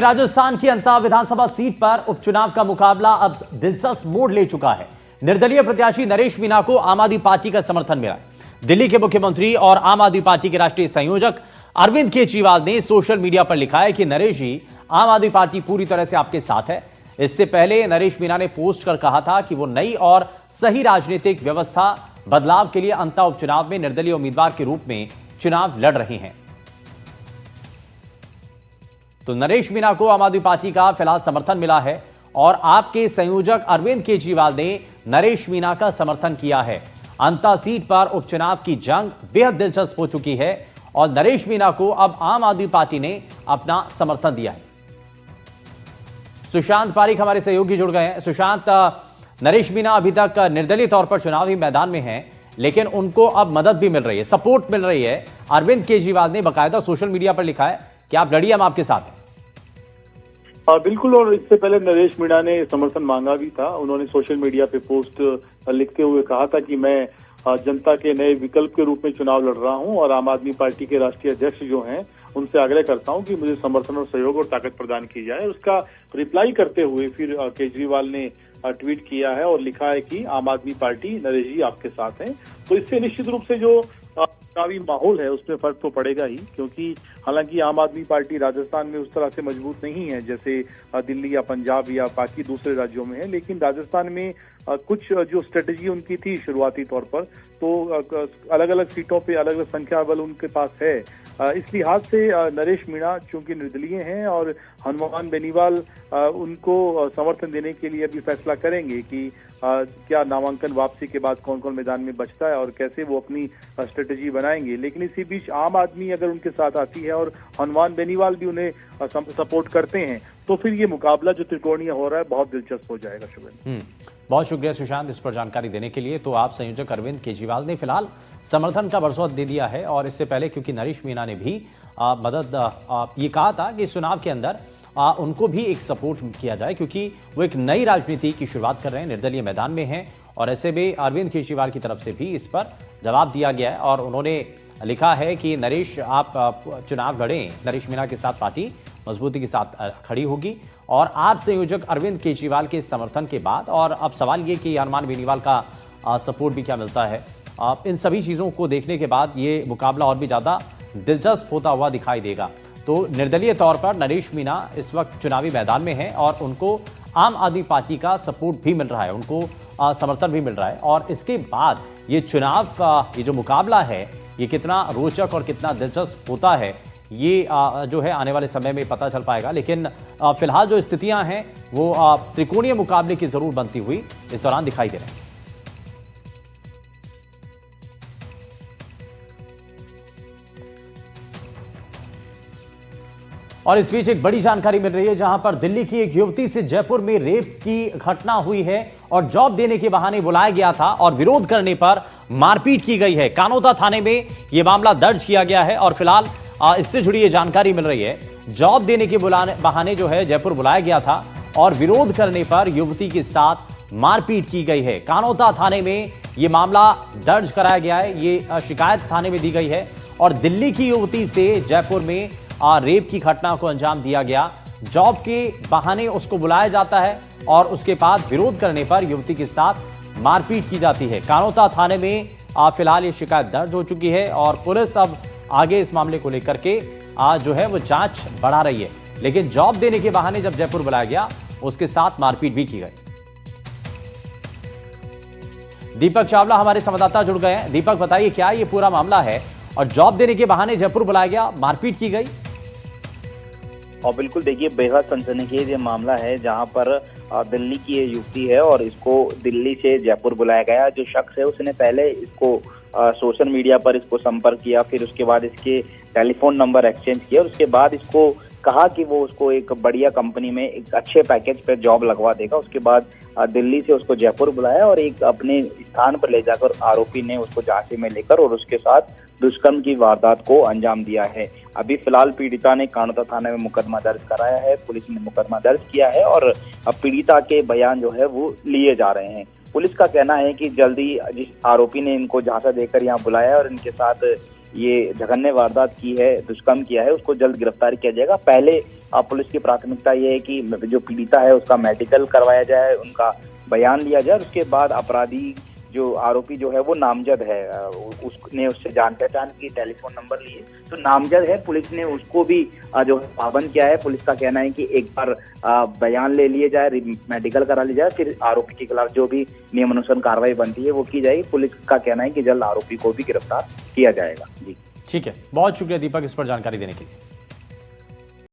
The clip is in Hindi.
राजस्थान की अंता विधानसभा सीट पर उपचुनाव का मुकाबला अब दिलचस्प मोड़ ले चुका है। निर्दलीय प्रत्याशी नरेश मीणा को आम आदमी पार्टी का समर्थन मिला। दिल्ली के मुख्यमंत्री और आम आदमी पार्टी के राष्ट्रीय संयोजक अरविंद केजरीवाल ने सोशल मीडिया पर लिखा है कि नरेश जी, आम आदमी पार्टी पूरी तरह से आपके साथ है। इससे पहले नरेश मीणा ने पोस्ट कर कहा था कि वो नई और सही राजनीतिक व्यवस्था बदलाव के लिए अंता उपचुनाव में निर्दलीय उम्मीदवार के रूप में चुनाव लड़ रहे हैं। तो नरेश मीणा को आम आदमी पार्टी का फिलहाल समर्थन मिला है और आपके संयोजक अरविंद केजरीवाल ने नरेश मीणा का समर्थन किया है। अंता सीट पर उपचुनाव की जंग बेहद दिलचस्प हो चुकी है और नरेश मीणा को अब आम आदमी पार्टी ने अपना समर्थन दिया है। सुशांत पारिक हमारे सहयोगी जुड़ गए हैं। सुशांत, नरेश मीणा अभी तक निर्दलीय तौर पर चुनावी मैदान में हैं, लेकिन उनको अब मदद भी मिल रही है, सपोर्ट मिल रही है। अरविंद केजरीवाल ने बाकायदा सोशल मीडिया पर लिखा है कि आप लड़िए, हम आपके साथ हैं। बिल्कुल, और इससे पहले नरेश मीणा ने समर्थन मांगा भी था। उन्होंने सोशल मीडिया पे पोस्ट लिखते हुए कहा था कि मैं जनता के नए विकल्प के रूप में चुनाव लड़ रहा हूं और आम आदमी पार्टी के राष्ट्रीय अध्यक्ष जो हैं उनसे आग्रह करता हूं कि मुझे समर्थन और सहयोग और ताकत प्रदान की जाए। उसका रिप्लाई करते हुए फिर केजरीवाल ने ट्वीट किया है और लिखा है कि आम आदमी पार्टी नरेश जी आपके साथ हैं। तो इससे निश्चित रूप से जो चुनावी माहौल है उसमें फर्क तो पड़ेगा ही, क्योंकि हालांकि आम आदमी पार्टी राजस्थान में उस तरह से मजबूत नहीं है जैसे दिल्ली या पंजाब या बाकी दूसरे राज्यों में है, लेकिन राजस्थान में कुछ जो स्ट्रेटेजी उनकी थी शुरुआती तौर पर, तो अलग अलग सीटों पे अलग अलग संख्या बल उनके पास है। इस लिहाज से नरेश मीणा चूंकि निर्दलीय हैं और हनुमान बेनीवाल उनको समर्थन देने के लिए अभी फैसला करेंगे कि क्या नामांकन वापसी के बाद कौन कौन मैदान में बचता है और कैसे वो अपनी स्ट्रेटेजी बनाएंगे। लेकिन इसी बीच आम आदमी अगर उनके साथ आती है और हनुमान बेनीवाल भी उन्हें सपोर्ट करते हैं तो फिर ये मुकाबला जो त्रिकोणीय हो रहा है बहुत दिलचस्प हो जाएगा। शुभन, बहुत शुक्रिया सुशांत इस पर जानकारी देने के लिए। तो आप संयोजक अरविंद केजरीवाल ने फिलहाल समर्थन का भरोसा दे दिया है और इससे पहले क्योंकि नरेश मीणा ने भी ये कहा था कि इस चुनाव के अंदर उनको भी एक सपोर्ट किया जाए, क्योंकि वो एक नई राजनीति की शुरुआत कर रहे हैं, निर्दलीय मैदान में हैं। और ऐसे में अरविंद केजरीवाल की तरफ से भी इस पर जवाब दिया गया है और उन्होंने लिखा है कि नरेश आप चुनाव लड़ें, नरेश मीणा के साथ पार्टी मजबूती के साथ खड़ी होगी। और आप संयोजक अरविंद केजरीवाल के समर्थन के बाद और अब सवाल ये कि हनुमान बेनीवाल का सपोर्ट भी क्या मिलता है, इन सभी चीज़ों को देखने के बाद ये मुकाबला और भी ज़्यादा दिलचस्प होता हुआ दिखाई देगा। तो निर्दलीय तौर पर नरेश मीणा इस वक्त चुनावी मैदान में हैं और उनको आम आदमी पार्टी का सपोर्ट भी मिल रहा है, उनको समर्थन भी मिल रहा है। और इसके बाद ये चुनाव, ये जो मुकाबला है, ये कितना रोचक और कितना दिलचस्प होता है, ये जो है आने वाले समय में पता चल पाएगा। लेकिन फिलहाल जो स्थितियां हैं वो त्रिकोणीय मुकाबले की जरूर बनती हुई इस दौरान दिखाई दे रही हैं। और इस बीच एक बड़ी जानकारी मिल रही है, जहां पर दिल्ली की एक युवती से जयपुर में रेप की घटना हुई है और जॉब देने के बहाने बुलाया गया था और विरोध करने पर मारपीट की गई है। कानोता थाने में यह मामला दर्ज किया गया है और फिलहाल इससे जुड़ी ये जानकारी मिल रही है। जॉब देने के बहाने जो है जयपुर बुलाया गया था और विरोध करने पर युवती के साथ मारपीट की गई है। कानोता थाने में यह मामला दर्ज कराया गया है, ये शिकायत थाने में दी गई है और दिल्ली की युवती से जयपुर में रेप की घटना को अंजाम दिया गया। जॉब के बहाने उसको बुलाया जाता है और उसके बाद विरोध करने पर युवती के साथ मारपीट की जाती है। कानोता थाने में फिलहाल ये शिकायत दर्ज हो चुकी है और पुलिस अब आगे इस मामले को लेकर के जो है वो जांच बढ़ा रही है। लेकिन जॉब देने के बहाने जब जयपुर बुलाया गया, उसके साथ मारपीट भी की गई। दीपक चावला हमारे संवाददाता जुड़ गए हैं। दीपक, बताइए क्या ये पूरा मामला है और जॉब देने के बहाने जयपुर बुलाया गया, मारपीट की गई? और बिल्कुल देखिए, बेहद सनसनीखेज ये मामला है जहां पर दिल्ली की ये युवती है और इसको दिल्ली से जयपुर बुलाया गया। जो शख्स है उसने पहले इसको सोशल मीडिया पर इसको संपर्क किया, फिर उसके बाद इसके टेलीफोन नंबर एक्सचेंज किया और उसके बाद इसको कहा कि वो उसको एक बढ़िया कंपनी में एक अच्छे पैकेज पर जॉब लगवा देगा। उसके बाद दिल्ली से उसको जयपुर बुलाया और एक अपने स्थान पर ले जाकर आरोपी ने उसको झांसे में लेकर और उसके साथ दुष्कर्म की वारदात को अंजाम दिया है। अभी फिलहाल पीड़िता ने कानोता थाने में मुकदमा दर्ज कराया है, पुलिस ने मुकदमा दर्ज किया है और अब पीड़िता के बयान जो है वो लिए जा रहे हैं। पुलिस का कहना है कि जल्दी जिस आरोपी ने इनको झांसा देकर यहाँ बुलाया और इनके साथ ये जघन्य वारदात की है, दुष्कर्म किया है, उसको जल्द गिरफ्तार किया जाएगा। पहले पुलिस की प्राथमिकता ये है कि जो पीड़िता है उसका मेडिकल करवाया जाए, उनका बयान लिया जाए, उसके बाद अपराधी जो आरोपी जो है वो नामजद है, उसने उससे जान पहचान की, टेलीफोन नंबर लिए, तो नामजद है। पुलिस ने उसको भी जो पाबंद किया है। पुलिस का कहना है कि एक बार बयान ले लिए जाए, मेडिकल करा लिया जाए, फिर आरोपी के खिलाफ जो भी नियमानुसार कार्रवाई बनती है वो की जाएगी। पुलिस का कहना है कि जल्द आरोपी को भी गिरफ्तार किया जाएगा। जी ठीक है, बहुत शुक्रिया दीपक इस पर जानकारी देने के लिए।